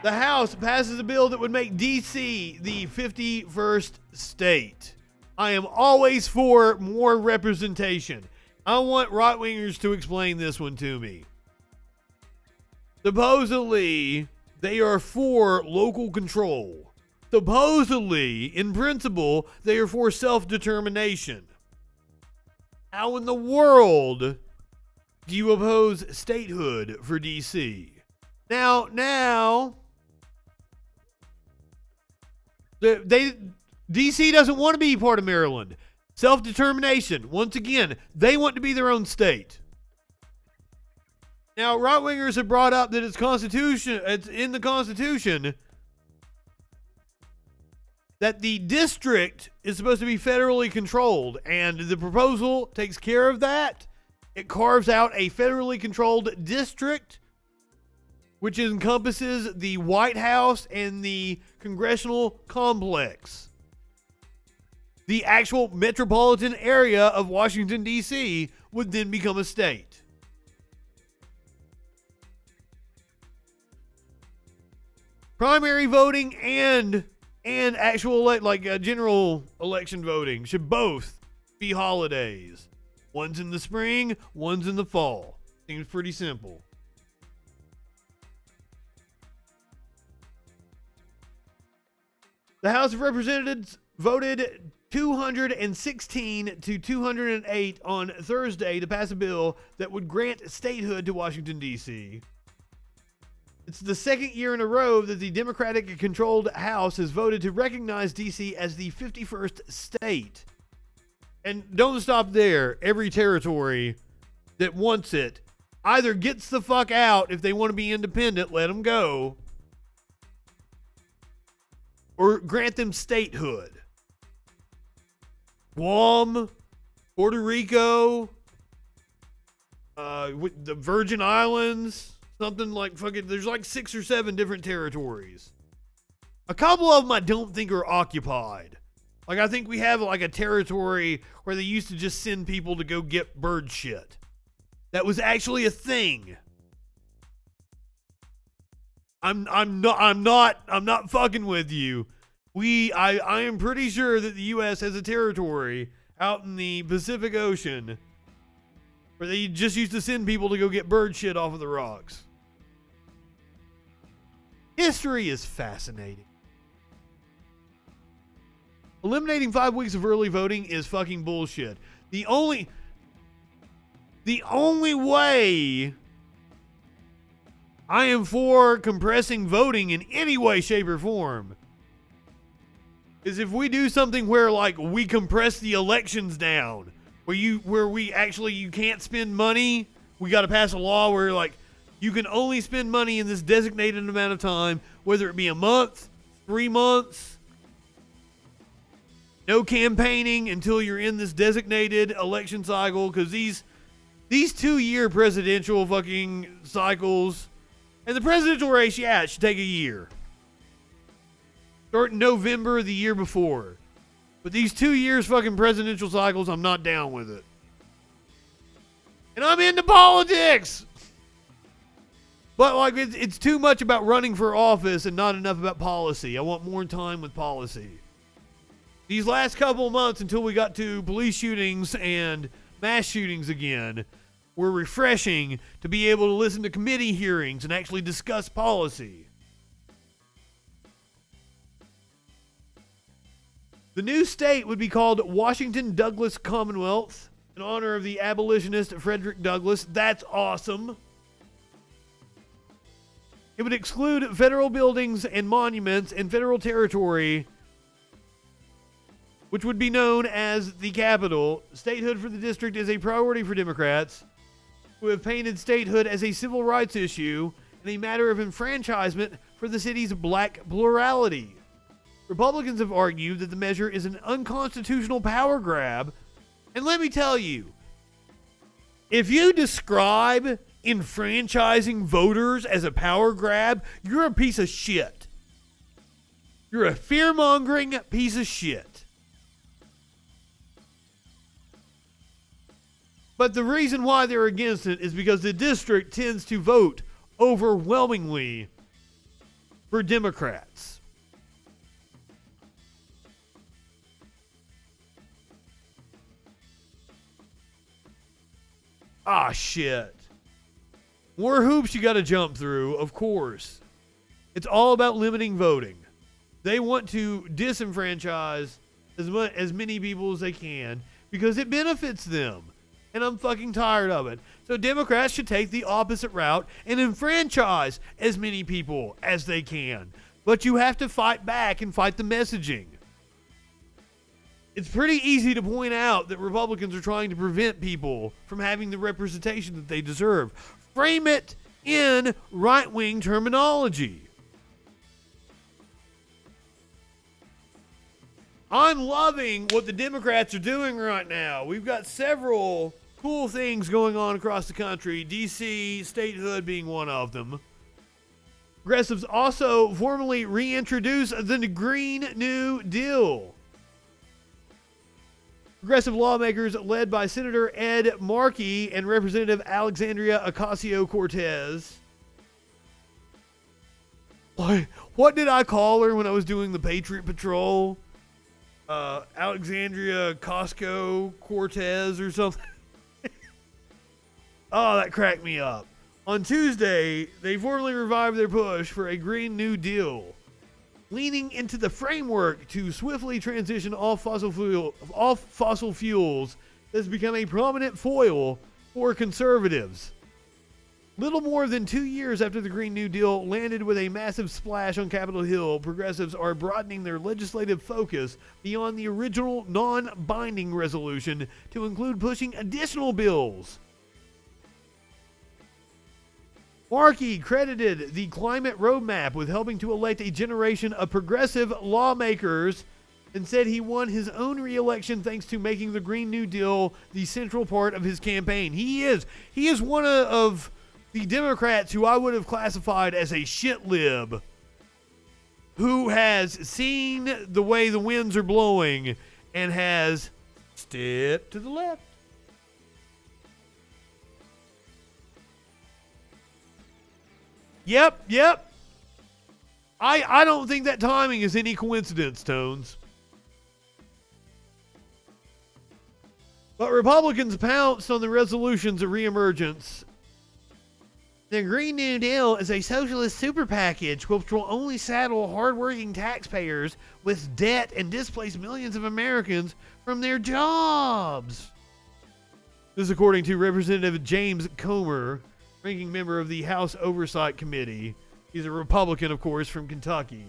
The House passes a bill that would make D.C. the 51st state. I am always for more representation. I want right-wingers to explain this one to me. Supposedly, they are for local control. Supposedly, in principle, they are for self-determination. How in the world do you oppose statehood for D.C.? Now, DC doesn't want to be part of Maryland. Self-determination. Once again, they want to be their own state. Now, right-wingers have brought up that it's in the Constitution that the district is supposed to be federally controlled, and the proposal takes care of that. It carves out a federally controlled district, which encompasses the White House and the congressional complex. The actual metropolitan area of Washington, D.C. would then become a state. Primary voting and actual general election voting should both be holidays. One's in the spring, one's in the fall. Seems pretty simple. The House of Representatives voted 216 to 208 on Thursday to pass a bill that would grant statehood to Washington, D.C. It's the second year in a row that the Democratic-controlled House has voted to recognize D.C. as the 51st state. And don't stop there. Every territory that wants it either gets the fuck out if they want to be independent, let them go, or grant them statehood. Guam, Puerto Rico, the Virgin Islands, something like fucking, there's like 6 or 7 different territories. A couple of them I don't think are occupied. Like, I think we have like a territory where they used to just send people to go get bird shit. That was actually a thing. I'm not fucking with you. I am pretty sure that the U.S. has a territory out in the Pacific Ocean where they just used to send people to go get bird shit off of the rocks. History is fascinating. Eliminating 5 weeks of early voting is fucking bullshit. The only way I am for compressing voting in any way, shape, or form is if we do something where, like, we compress the elections down, where you can't spend money. We got to pass a law where, like, you can only spend money in this designated amount of time, whether it be a month, 3 months. No campaigning until you're in this designated election cycle, because these 2-year presidential fucking cycles, and the presidential race, yeah, it should take a year. Start in November the year before. But these 2 years fucking presidential cycles, I'm not down with it. And I'm into politics! But like, it's too much about running for office and not enough about policy. I want more time with policy. These last couple of months until we got to police shootings and mass shootings again were refreshing to be able to listen to committee hearings and actually discuss policy. The new state would be called Washington Douglas Commonwealth in honor of the abolitionist Frederick Douglass. That's awesome. It would exclude federal buildings and monuments in federal territory, which would be known as the capital. Statehood for the district is a priority for Democrats, who have painted statehood as a civil rights issue and a matter of enfranchisement for the city's black plurality. Republicans have argued that the measure is an unconstitutional power grab, and let me tell you, if you describe enfranchising voters as a power grab, you're a piece of shit. You're a fear-mongering piece of shit. But the reason why they're against it is because the district tends to vote overwhelmingly for Democrats. Ah, shit. More hoops you got to jump through, of course. It's all about limiting voting. They want to disenfranchise as many people as they can because it benefits them. And I'm fucking tired of it. So Democrats should take the opposite route and enfranchise as many people as they can. But you have to fight back and fight the messaging. It's pretty easy to point out that Republicans are trying to prevent people from having the representation that they deserve. Frame it in right-wing terminology. I'm loving what the Democrats are doing right now. We've got several cool things going on across the country. D.C., statehood being one of them. Progressives also formally reintroduce the Green New Deal. Progressive lawmakers led by Senator Ed Markey and Representative Alexandria Ocasio-Cortez. What did I call her when I was doing the Patriot Patrol? Alexandria Ocasio-Cortez or something. Oh, that cracked me up. On Tuesday, they formally revived their push for a Green New Deal, leaning into the framework to swiftly transition all fossil fuels has become a prominent foil for conservatives. Little more than 2 years after the Green New Deal landed with a massive splash on Capitol Hill, progressives are broadening their legislative focus beyond the original non-binding resolution to include pushing additional bills. Markey credited the climate roadmap with helping to elect a generation of progressive lawmakers and said he won his own re-election thanks to making the Green New Deal the central part of his campaign. He is one of the Democrats who I would have classified as a shit lib, who has seen the way the winds are blowing and has stepped to the left. Yep. I don't think that timing is any coincidence, Tones. But Republicans pounced on the resolutions of reemergence. The Green New Deal is a socialist super package which will only saddle hardworking taxpayers with debt and displace millions of Americans from their jobs. This is according to Representative James Comer, ranking member of the House Oversight Committee. He's a Republican, of course, from Kentucky.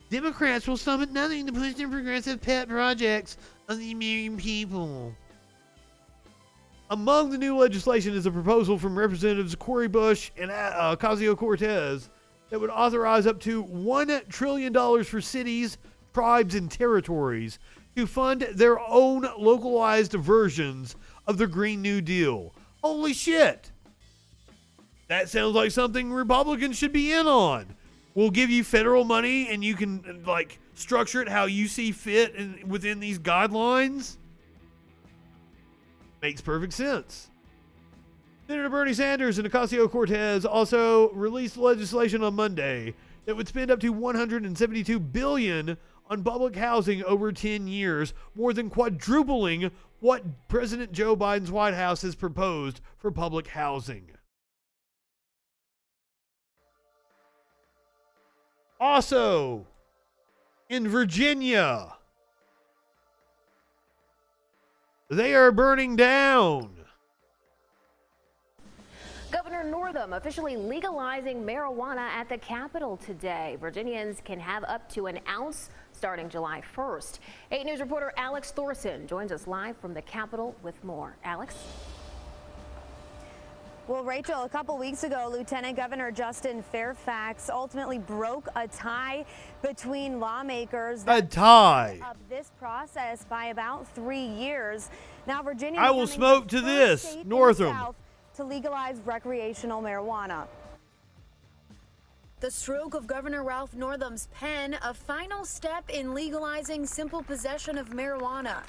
Democrats will stomach nothing to push their progressive pet projects on the American people. Among the new legislation is a proposal from Representatives Cori Bush and Ocasio-Cortez that would authorize up to $1 trillion for cities, tribes, and territories to fund their own localized versions of the Green New Deal. Holy shit! That sounds like something Republicans should be in on. We'll give you federal money and you can structure it how you see fit within these guidelines. Makes perfect sense. Senator Bernie Sanders and Ocasio-Cortez also released legislation on Monday that would spend up to $172 billion on public housing over 10 years, more than quadrupling what President Joe Biden's White House has proposed for public housing. Also, in Virginia, they are burning down. Governor Northam officially legalizing marijuana at the Capitol today. Virginians can have up to an ounce starting July 1st. 8 News reporter Alex Thorson joins us live from the Capitol with more. Alex? Well, Rachel, a couple weeks ago, Lieutenant Governor Justin Fairfax ultimately broke a tie between lawmakers. A tie. Up this process by about 3 years. Now, Virginia. I will smoke to this, Northam. To legalize recreational marijuana. The stroke of Governor Ralph Northam's pen, a final step in legalizing simple possession of marijuana.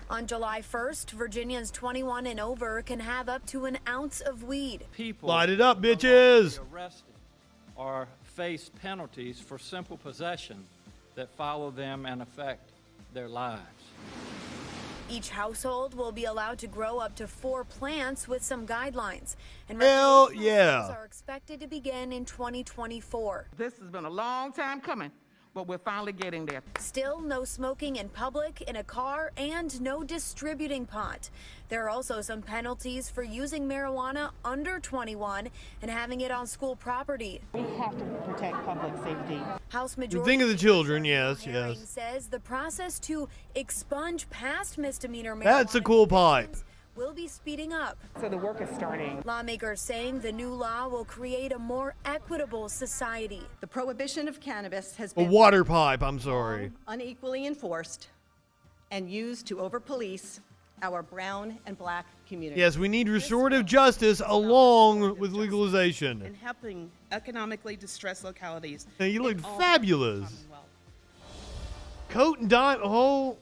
On July 1st, Virginians 21 and over can have up to an ounce of weed. Light it up, bitches. or face penalties for simple possession that follow them and affect their lives. Each household will be allowed to grow up to 4 plants with some guidelines. And Hell recreational yeah. sales are expected to begin in 2024. This has been a long time coming, but we're finally getting there. Still, no smoking in public, in a car, and no distributing pot. There are also some penalties for using marijuana under 21 and having it on school property. We have to protect public safety. House Majority Think of the children, Leader yes, Herring yes. says the process to expunge past misdemeanor marijuana That's a cool pipe. convictions will be speeding up. So the work is starting. Lawmakers saying the new law will create a more equitable society. The prohibition of cannabis has A been water pipe, I'm sorry. unequally enforced and used to over-police our brown and black communities. Yes, we need restorative justice along with legalization. and helping economically distressed localities. Now, you look in all fabulous. parts of the Commonwealth. Coat and dime. Oh.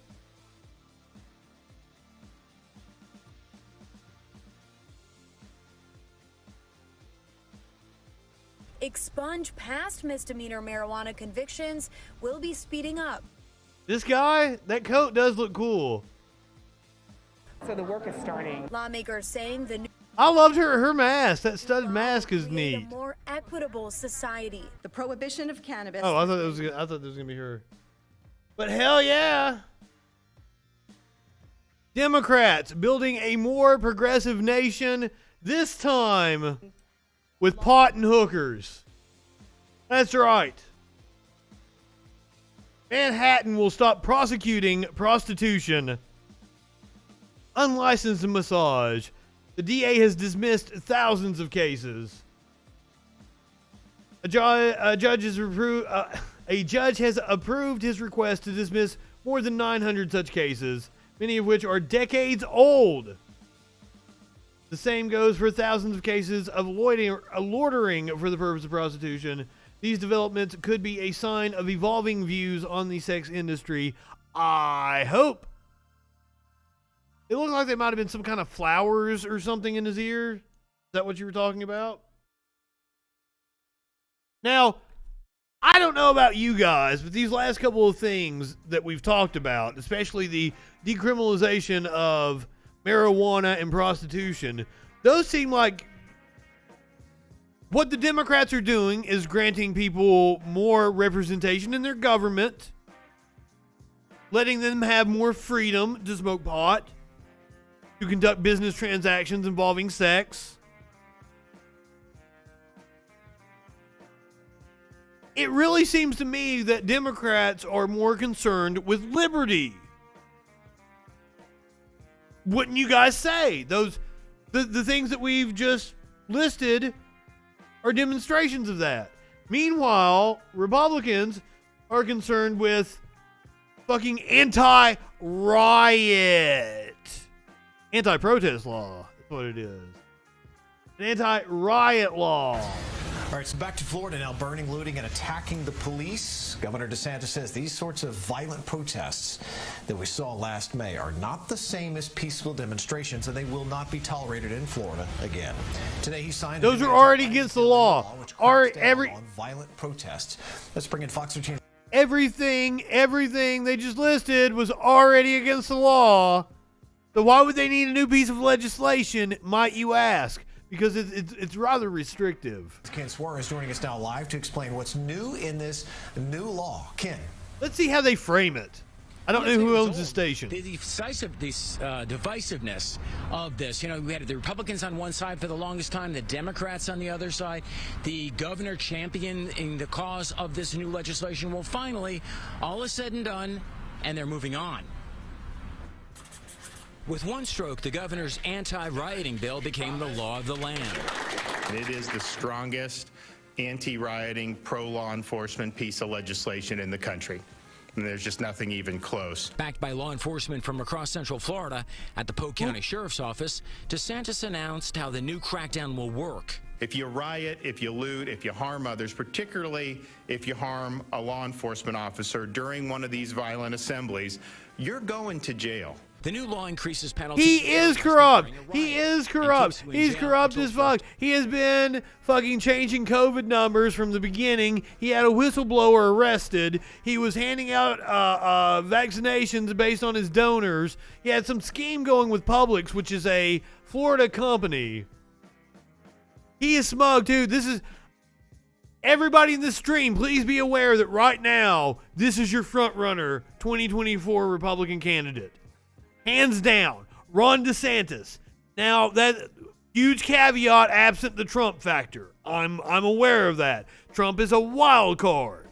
Expunge past misdemeanor marijuana convictions will be speeding up. This guy, that coat does look cool. So the work is starting. Lawmakers saying the new I loved her mask. That studded law mask will is create neat. a more equitable society. The prohibition of cannabis. Oh, I thought that was gonna be her. But hell yeah. Democrats building a more progressive nation, this time with pot and hookers. That's right. Manhattan will stop prosecuting prostitution. Unlicensed massage. The DA has dismissed thousands of cases. A judge has approved his request to dismiss more than 900 such cases, many of which are decades old. The same goes for thousands of cases of loitering for the purpose of prostitution. These developments could be a sign of evolving views on the sex industry. I hope. It looked like there might have been some kind of flowers or something in his ear. Is that what you were talking about? Now, I don't know about you guys, but these last couple of things that we've talked about, especially the decriminalization of marijuana and prostitution, those seem like what the Democrats are doing is granting people more representation in their government, letting them have more freedom to smoke pot, to conduct business transactions involving sex. It really seems to me that Democrats are more concerned with liberty. Wouldn't you guys say? The things that we've just listed are demonstrations of that. Meanwhile, Republicans are concerned with fucking anti-riot. Anti-protest law. That's what it is. An anti-riot law. All right, so back to Florida now. Burning, looting, and attacking the police. Governor DeSantis says these sorts of violent protests that we saw last May are not the same as peaceful demonstrations, and they will not be tolerated in Florida again. Today he signed. Those are already against the law. Which Are cracks down every on violent protests. Let's bring in Fox 13. everything they just listed was already against the law. So why would they need a new piece of legislation, might you ask? Because it's rather restrictive. Ken Suarez joining us now live to explain what's new in this new law. Ken. Let's see how they frame it. I don't know who owns the station. The divisiveness of this. You know, we had the Republicans on one side for the longest time, the Democrats on the other side, the governor championing the cause of this new legislation. Well, finally, all is said and done, and they're moving on. With one stroke, the governor's anti-rioting bill became the law of the land. It is the strongest anti-rioting, pro-law enforcement piece of legislation in the country. And there's just nothing even close. Backed by law enforcement from across Central Florida at the Polk County Sheriff's Office, DeSantis announced how the new crackdown will work. If you riot, if you loot, if you harm others, particularly if you harm a law enforcement officer during one of these violent assemblies, you're going to jail. The new law increases penalties. He is corrupt. He is corrupt. He's corrupt as fuck. He has been fucking changing COVID numbers from the beginning. He had a whistleblower arrested. He was handing out vaccinations based on his donors. He had some scheme going with Publix, which is a Florida company. He is smug, dude. This is... Everybody in this stream, please be aware that right now, this is your front runner 2024 Republican candidate. Hands down, Ron DeSantis. Now, that huge caveat absent the Trump factor. I'm aware of that. Trump is a wild card.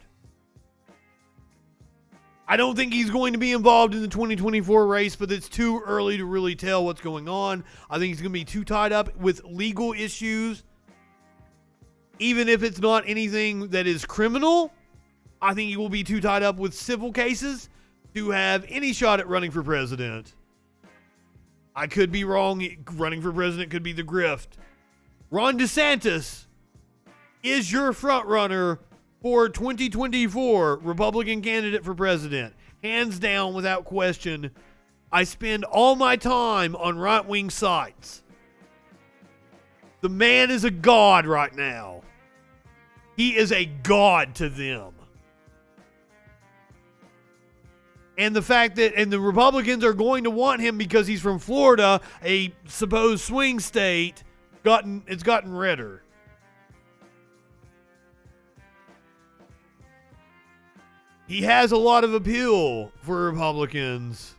I don't think he's going to be involved in the 2024 race, but it's too early to really tell what's going on. I think he's going to be too tied up with legal issues. Even if it's not anything that is criminal, I think he will be too tied up with civil cases to have any shot at running for president. I could be wrong. Running for president could be the grift. Ron DeSantis is your front runner for 2024 Republican candidate for president. Hands down, without question. I spend all my time on right-wing sites. The man is a god right now. He is a god to them. And the fact that, and the Republicans are going to want him because he's from Florida, a supposed swing state, it's gotten redder. He has a lot of appeal for Republicans.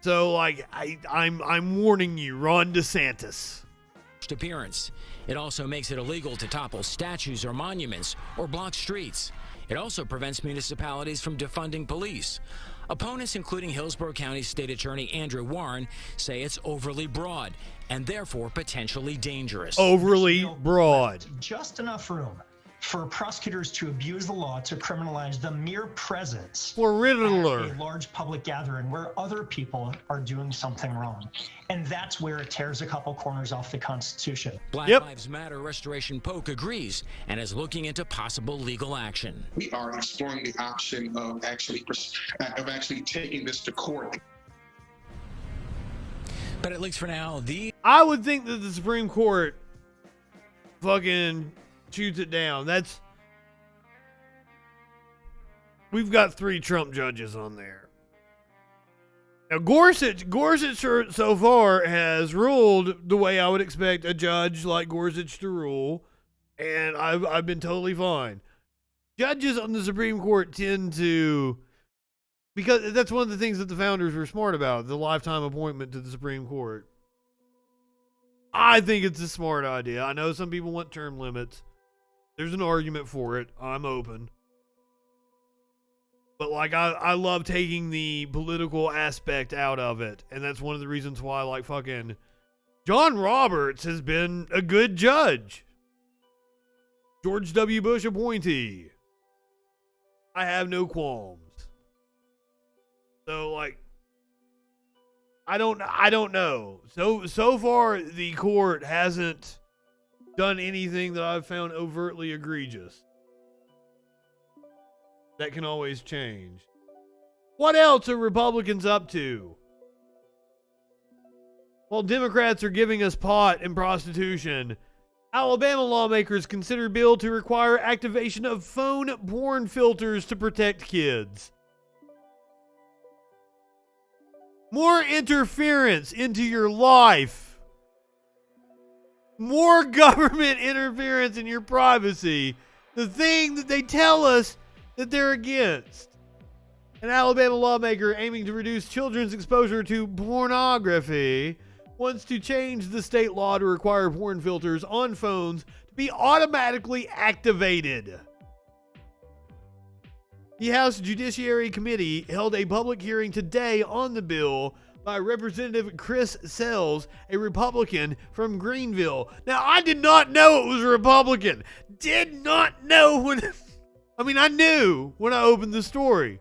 So, like, I'm warning you, Ron DeSantis. Appearance. It also makes it illegal to topple statues or monuments or block streets. It also prevents municipalities from defunding police. Opponents, including Hillsborough County State Attorney Andrew Warren, say it's overly broad and therefore potentially dangerous. Overly broad. Just enough room for prosecutors to abuse the law to criminalize the mere presence for Riddler at a large public gathering where other people are doing something wrong. And that's where it tears a couple corners off the Constitution. Black Lives Matter Restoration Polk agrees and is looking into possible legal action. We are exploring the option of actually taking this to court. But at least for now, I would think that the Supreme Court fucking shoots it down. We've got 3 Trump judges on there. Now Gorsuch so far has ruled the way I would expect a judge like Gorsuch to rule, and I've been totally fine. Judges on the Supreme Court tend to, because that's one of the things that the founders were smart about, the lifetime appointment to the Supreme Court. I think it's a smart idea. I know some people want term limits. There's an argument for it. I'm open. But like I love taking the political aspect out of it. And that's one of the reasons why like fucking John Roberts has been a good judge. George W. Bush appointee. I have no qualms. So like I don't know. So far the court hasn't done anything that I've found overtly egregious. That can always change. What else are Republicans up to? While Democrats are giving us pot and prostitution, Alabama lawmakers consider bill to require activation of phone porn filters to protect kids. More interference into your life. More government interference in your privacy. The thing that they tell us that they're against. An Alabama lawmaker aiming to reduce children's exposure to pornography wants to change the state law to require porn filters on phones to be automatically activated. The House Judiciary Committee held a public hearing today on the bill by Representative Chris Sells, a Republican from Greenville. Now, I did not know it was a Republican. Did not know when... I mean, I knew when I opened the story,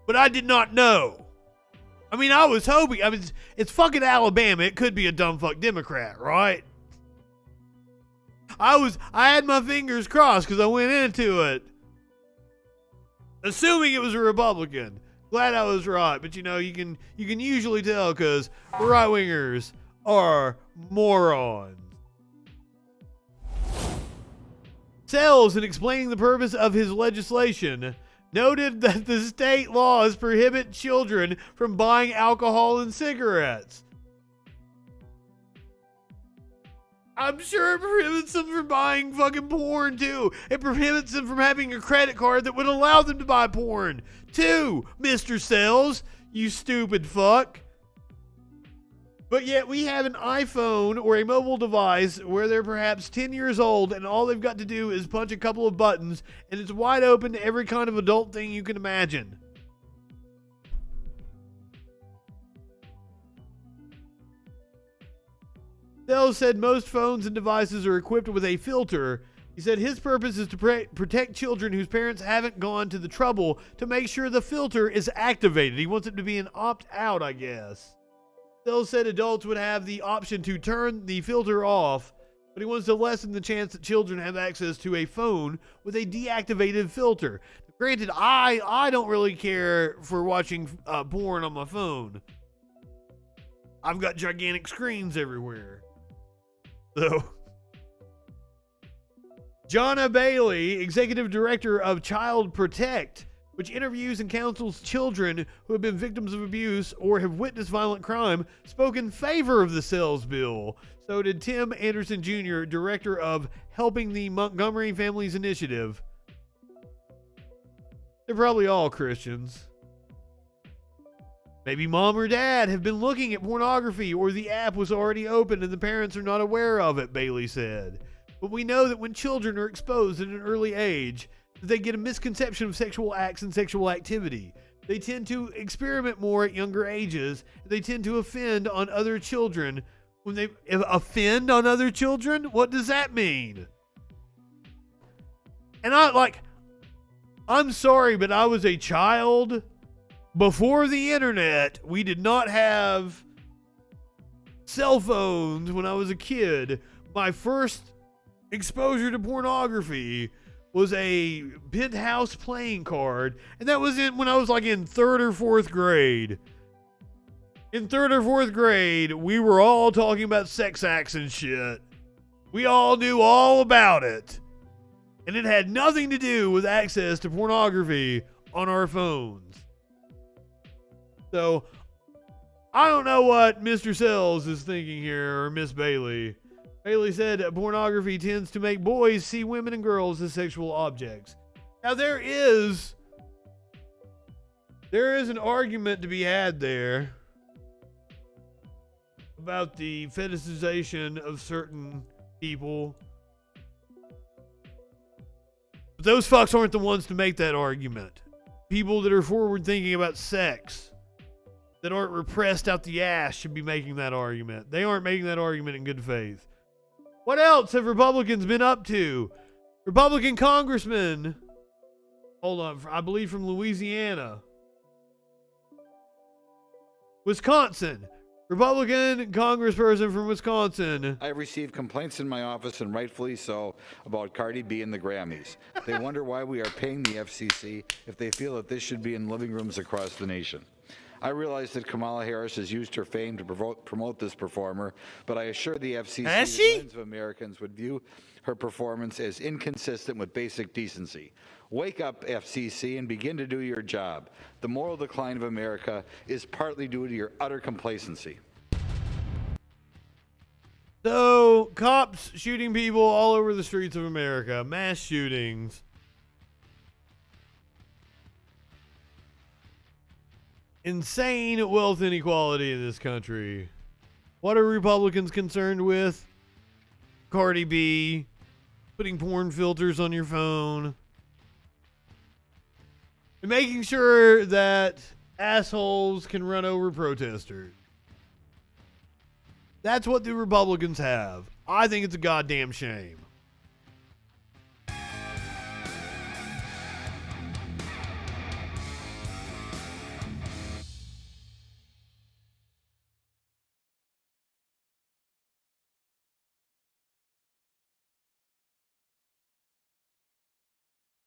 but I did not know. I mean, I was hoping... I mean, it's fucking Alabama. It could be a dumb fuck Democrat, right? I had my fingers crossed because I went into it assuming it was a Republican. Glad I was right, but you know, you can usually tell because right-wingers are morons. Sells, in explaining the purpose of his legislation, noted that the state laws prohibit children from buying alcohol and cigarettes. I'm sure it prohibits them from buying fucking porn, too. It prohibits them from having a credit card that would allow them to buy porn, too, Mr. Sells, you stupid fuck. But yet we have an iPhone or a mobile device where they're perhaps 10 years old and all they've got to do is punch a couple of buttons and it's wide open to every kind of adult thing you can imagine. Sells said most phones and devices are equipped with a filter. He said his purpose is to protect children whose parents haven't gone to the trouble to make sure the filter is activated. He wants it to be an opt-out, I guess. Sells said adults would have the option to turn the filter off, but he wants to lessen the chance that children have access to a phone with a deactivated filter. Granted, I don't really care for watching porn on my phone. I've got gigantic screens everywhere. So, Jonna Bailey, executive director of Child Protect, which interviews and counsels children who have been victims of abuse or have witnessed violent crime, spoke in favor of the Sells bill. So did Tim Anderson Jr., director of Helping the Montgomery Families Initiative. They're probably all Christians. Maybe mom or dad have been looking at pornography or the app was already open and the parents are not aware of it, Bailey said. But we know that when children are exposed at an early age, they get a misconception of sexual acts and sexual activity. They tend to experiment more at younger ages. They tend to offend on other children. When they offend on other children, what does that mean? And I'm sorry, but I was a child before the internet. We did not have cell phones when I was a kid. My first exposure to pornography was a Penthouse playing card, and that was when I was in 3rd or 4th grade. In 3rd or 4th grade, we were all talking about sex acts and shit. We all knew all about it. And it had nothing to do with access to pornography on our phones. So, I don't know what Mr. Sells is thinking here, or Miss Bailey. Bailey said pornography tends to make boys see women and girls as sexual objects. Now there is an argument to be had there about the fetishization of certain people. But those fucks aren't the ones to make that argument. People that are forward thinking about sex, that aren't repressed out the ass, should be making that argument. They aren't making that argument in good faith. What else have Republicans been up to? Republican congressman, hold on, I believe from Louisiana. Wisconsin, Republican congressperson from Wisconsin. I received complaints in my office, and rightfully so, about Cardi B and the Grammys. They wonder why we are paying the FCC if they feel that this should be in living rooms across the nation. I realize that Kamala Harris has used her fame to promote this performer, but I assure the FCC that millions of Americans would view her performance as inconsistent with basic decency. Wake up, FCC, and begin to do your job. The moral decline of America is partly due to your utter complacency. So, cops shooting people all over the streets of America. Mass shootings. Insane wealth inequality in this country. What are Republicans concerned with? Cardi B, putting porn filters on your phone, and making sure that assholes can run over protesters. That's what the Republicans have. I think it's a goddamn shame.